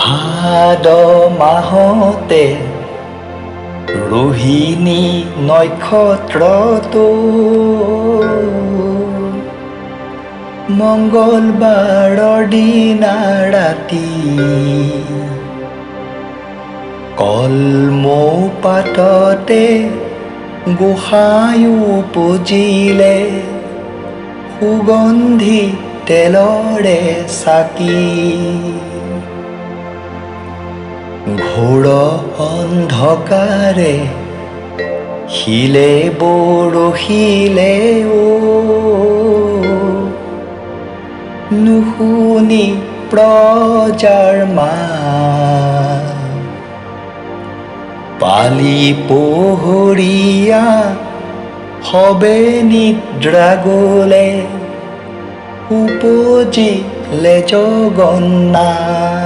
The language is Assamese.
ভাদ মাহতে ৰোহিণী নক্ষত্ৰটো মঙ্গলবাৰৰ দিনা ৰাতি কলমৌ পাততে গোসাঁয়ো পূজিলে সুগন্ধি তেলৰে চাকি ঘোৰ অন্ধকাৰে শিলে বৰশিলে নুশুনি প্ৰজাৰ মাত পালি পহৰীয়া সবে নিদ্ৰা গলে উপজিলে জগন্নাথ